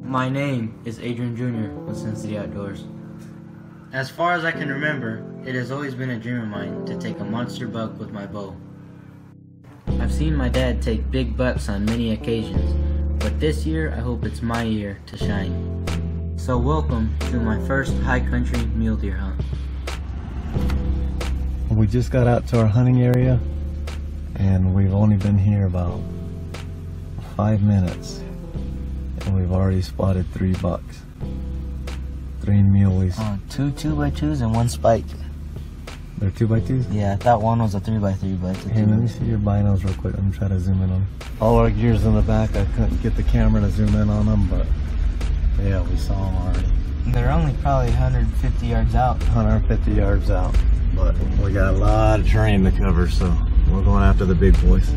My name is Adrian Jr. with Sin City Outdoors. As far as I can remember, it has always been a dream of mine to take a monster buck with my bow. I've seen my dad take big bucks on many occasions, but this year I hope it's my year to shine. So welcome to my first high country mule deer hunt. We just got out to our hunting area and we've only been here about 5 minutes and we've already spotted 3 bucks. 3 muleys. Two 2x2s and 1 spike. They're 2x2s? Yeah, I thought one was a 3x3, but it's a 2x2. Hey, let me see your binos real quick. I'm trying to zoom in on them. All our gear's in the back. I couldn't get the camera to zoom in on them, but yeah, we saw them already. They're only probably 150 yards out. 150 yards out, but we got a lot of terrain to cover, so we're going after the big boys.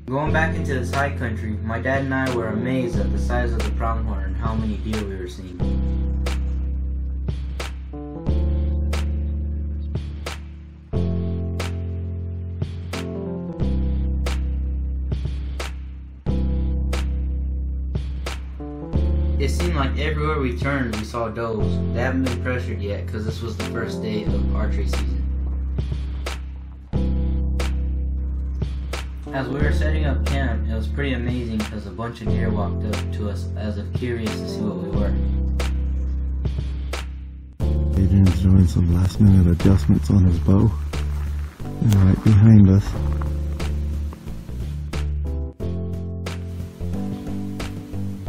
Going back into this high country, my dad and I were amazed at the size of the pronghorn and how many deer we were seeing. It seemed like everywhere we turned we saw does. They haven't been pressured yet because this was the first day of archery season. As we were setting up camp, it was pretty amazing because a bunch of deer walked up to us as if curious to see what we were. Adrian's doing some last minute adjustments on his bow. And right behind us,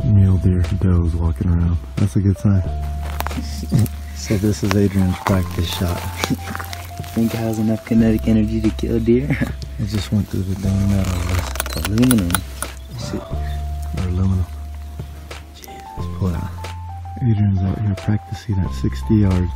mule deer does walking around. That's a good sign. So this is Adrian's practice shot. Think it has enough kinetic energy to kill deer? It just went through the dang metal. Aluminum. Or aluminum. Jesus, pull it out. Adrian's out here practicing at 60 yards.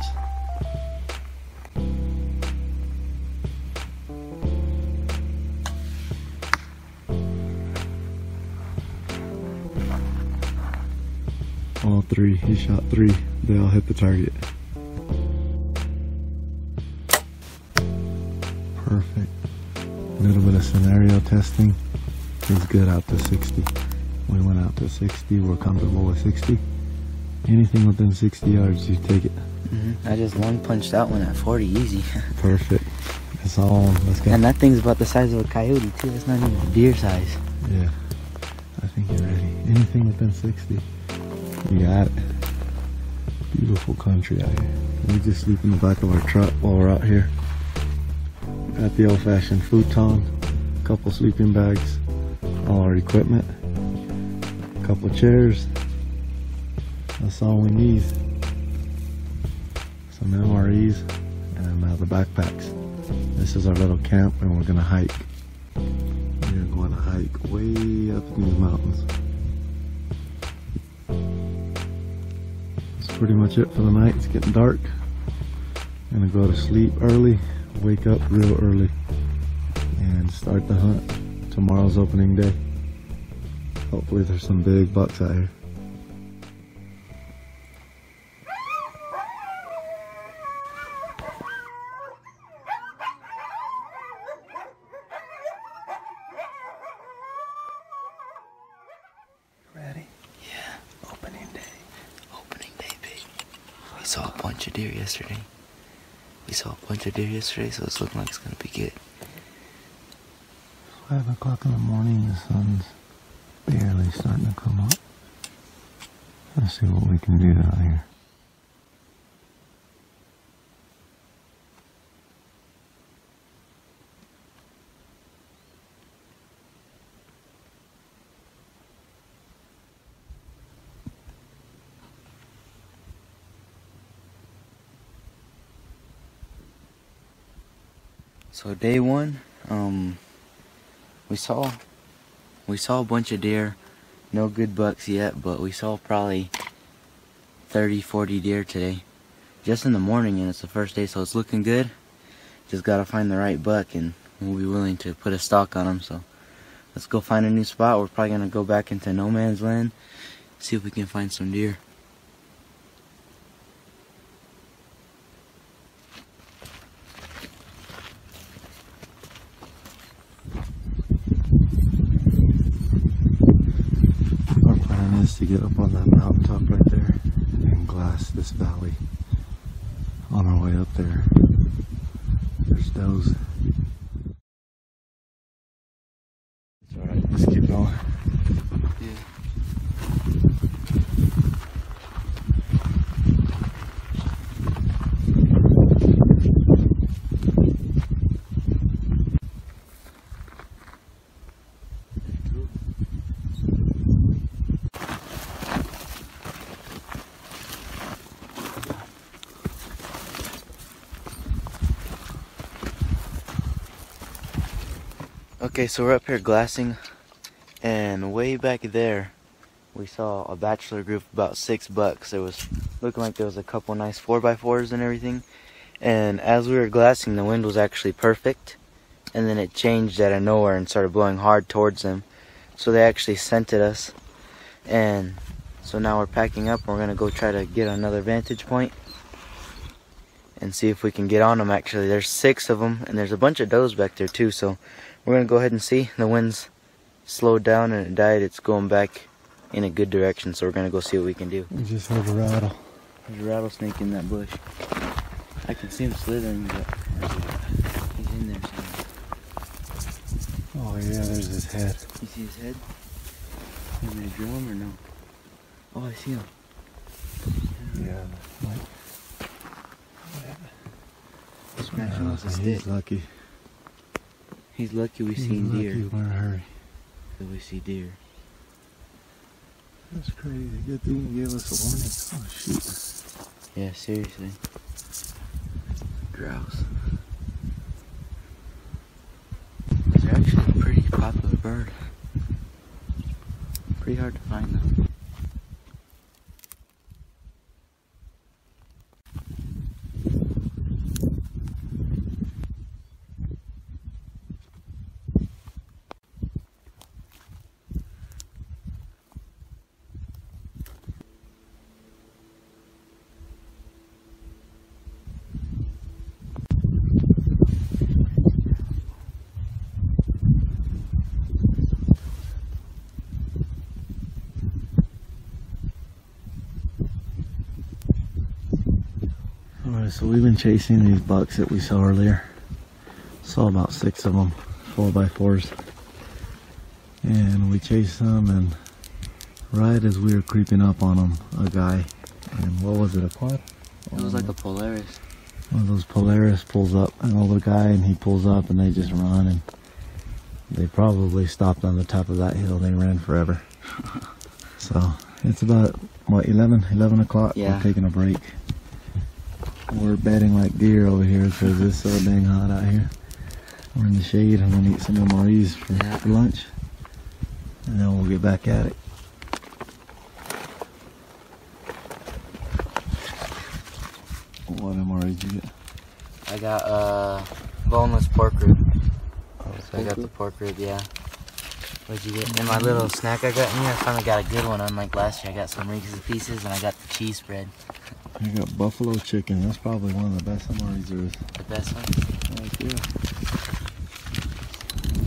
All 3, he shot 3, they all hit the target. Perfect. A little bit of scenario testing. Feels good out to 60. We went out to 60, we're comfortable with 60. Anything within 60 yards, you take it. I just long punched that one at 40 easy. Perfect. That's all. Let's go. And that thing's about the size of a coyote too. It's not even a deer size. Yeah. I think you're ready. Anything within 60. You got it. Beautiful country out here. We just sleep in the back of our truck while we're out here. Got the old-fashioned futon, a couple sleeping bags, all our equipment, a couple chairs. That's all we need. Some MREs and the backpacks. This is our little camp and we're gonna hike. We're going to hike way up in these mountains. That's pretty much it for the night. It's getting dark. Gonna go to sleep early, wake up real early, and start the hunt. Tomorrow's opening day. Hopefully there's some big bucks out here. Ready? Yeah, opening day. Opening day, baby. We saw a bunch of deer yesterday. So it's looking like it's gonna be good. 5 o'clock in the morning, the sun's barely starting to come up. Let's see what we can do out here. So day 1, we saw a bunch of deer. No good bucks yet, but we saw probably 30-40 deer today. Just in the morning, and it's the first day, so it's looking good. Just gotta find the right buck, and we'll be willing to put a stalk on him. So let's go find a new spot. We're probably gonna go back into no man's land, see if we can find some deer. to get up on that mountaintop right there and glass this valley on our way up there. There's those. It's alright, let's keep going. Yeah. Okay, so we're up here glassing, and way back there we saw a bachelor group of about 6 bucks. It was looking like there was a couple nice 4x4s and everything, and as we were glassing the wind was actually perfect, and then it changed out of nowhere and started blowing hard towards them, so they actually scented us. And so now we're packing up and we're gonna go try to get another vantage point and see if we can get on them. Actually, there's 6 of them, and there's a bunch of does back there too, so we're gonna go ahead and see. The wind's slowed down and it died. It's going back in a good direction, so we're gonna go see what we can do. We just heard a rattle. There's a rattlesnake in that bush. I can see him slithering, but he's in there somewhere. Oh yeah, there's his head. You see his head? You want me to drill him or no? Oh, I see him. Yeah. Smash him with a stick. He's lucky. He's lucky we seen deer. We're in a hurry. So we see deer. That's crazy. Good thing you gave us a warning. Oh shoot. Yeah, seriously. Grouse. They're actually a pretty popular bird. Pretty hard to find though. Alright, so we've been chasing these bucks that we saw earlier. Saw about 6 of them, 4x4s. And we chased them, and right as we were creeping up on them, a guy, and what was it, a quad? It was like a Polaris. One of those Polaris pulls up, an older guy, and he pulls up and they just run, and they probably stopped on the top of that hill. They ran forever. So it's about, what, 11 o'clock? Yeah. We're taking a break. We're bedding like deer over here because it's so dang hot out here. We're in the shade. I'm gonna eat some MREs for lunch, and then we'll get back at it. What MRE did you get? I got boneless pork rib. So I got the pork rib, yeah. What'd you get? And my little snack I got in here, I finally got a good one. Unlike last year, I got some Reese's Pieces and I got the cheese spread. I got buffalo chicken. That's probably one of the best MREs there is. The best one? Right there.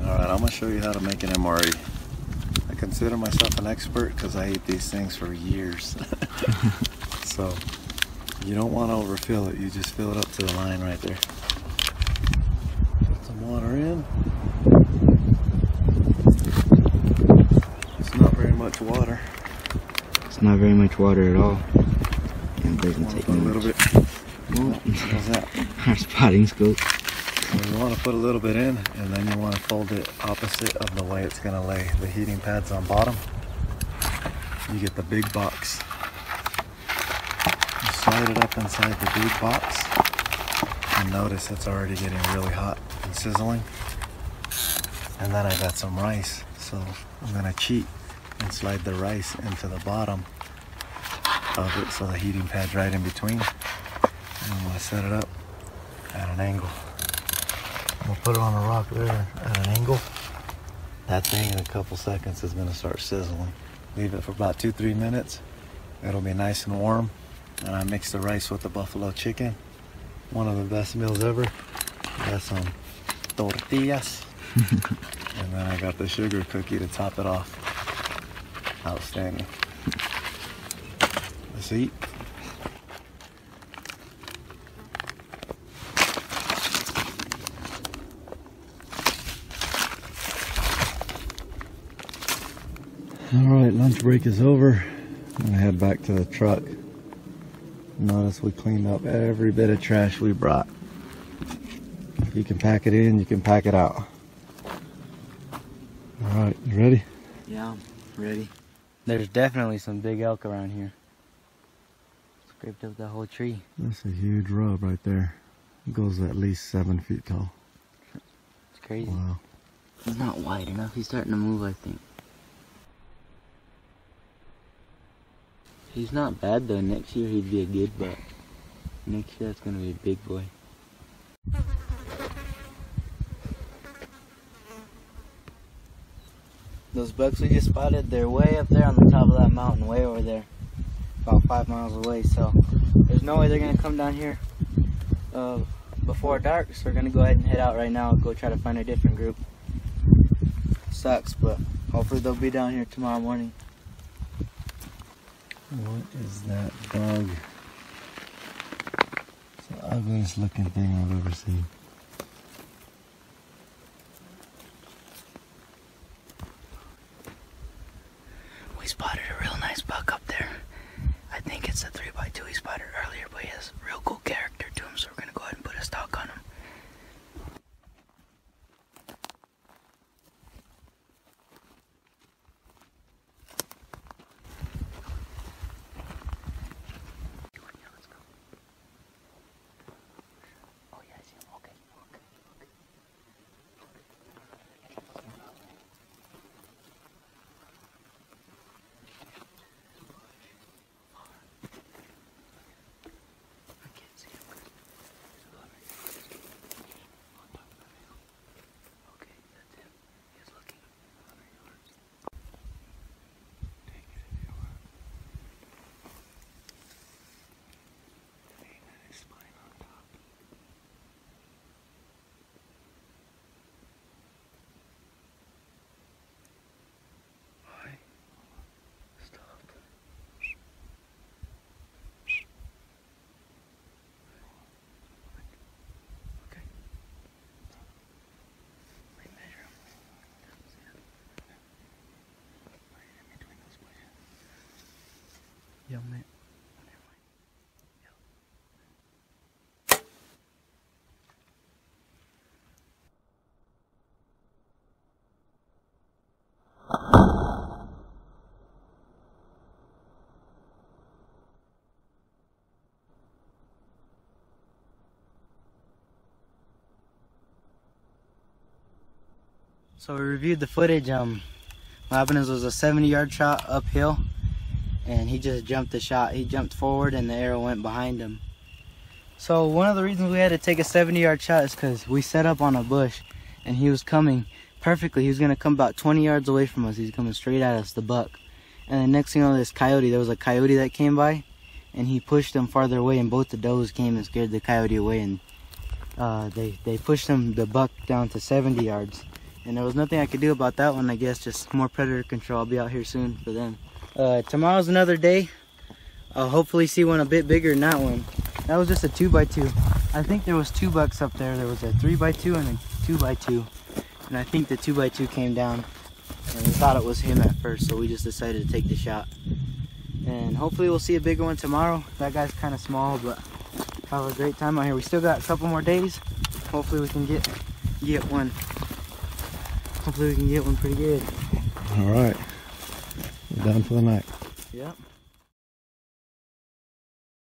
Alright, I'm going to show you how to make an MRE. I consider myself an expert because I ate these things for years. So, you don't want to overfill it. You just fill it up to the line right there. Put some water in. It's not very much water. It's not very much water at all. And it doesn't take a little bit. What's that? Our spotting scope. So you want to put a little bit in, and then you want to fold it opposite of the way it's going to lay. The heating pad's on bottom. You get the big box. You slide it up inside the big box, and notice it's already getting really hot and sizzling. And then I got some rice, so I'm going to cheat and slide the rice into the bottom of it, so the heating pad's right in between. And I'm going to set it up at an angle. We'll put it on a rock there at an angle. That thing in a couple seconds is going to start sizzling. Leave it for about 2-3 minutes. It'll be nice and warm. And I mix the rice with the buffalo chicken. One of the best meals ever. Got some tortillas. And then I got the sugar cookie to top it off. Outstanding. Let's eat. Alright, lunch break is over. I'm gonna head back to the truck. Notice we cleaned up every bit of trash we brought. You can pack it in, you can pack it out. Alright, you ready? Yeah, I'm ready. There's definitely some big elk around here. Scraped up the whole tree. That's a huge rub right there. It goes at least 7 feet tall. It's crazy. Wow. He's not wide enough. He's starting to move, I think. He's not bad though. Next year he'd be a good buck. Next year that's gonna be a big boy. Those bucks we just spotted, they're way up there on the top of that mountain, way over there. About 5 miles away, so there's no way they're gonna come down here before dark, so we're gonna go ahead and head out right now and go try to find a different group. Sucks, but hopefully they'll be down here tomorrow morning. What is that bug? It's the ugliest looking thing I've ever seen. We spotted a real nice buck up there. I think it's a 3x2 we spotted earlier, but he has real cool character to him, so we're gonna go ahead and put a stalk on him. Yo, man. So we reviewed the footage. What happened is it was a 70-yard shot uphill, and he just jumped the shot. He jumped forward and the arrow went behind him. So one of the reasons we had to take a 70-yard shot is because we set up on a bush and he was coming perfectly. He was going to come about 20 yards away from us. He's coming straight at us, the buck. And the next thing you know, this coyote, there was a coyote that came by and he pushed him farther away, and both the does came and scared the coyote away, and they pushed the buck down to 70 yards. And there was nothing I could do about that one, I guess, just more predator control. I'll be out here soon for them. Tomorrow's another day. I'll hopefully see one a bit bigger than that one. That was just a 2x2. I think there was 2 bucks up there. There was a 3x2 and a 2x2. And I think the 2x2 came down. And we thought it was him at first, so we just decided to take the shot. And hopefully we'll see a bigger one tomorrow. That guy's kind of small, but have a great time out here. We still got a couple more days. Hopefully we can get one. Hopefully we can get one pretty good. All right, we're done for the night. Yep.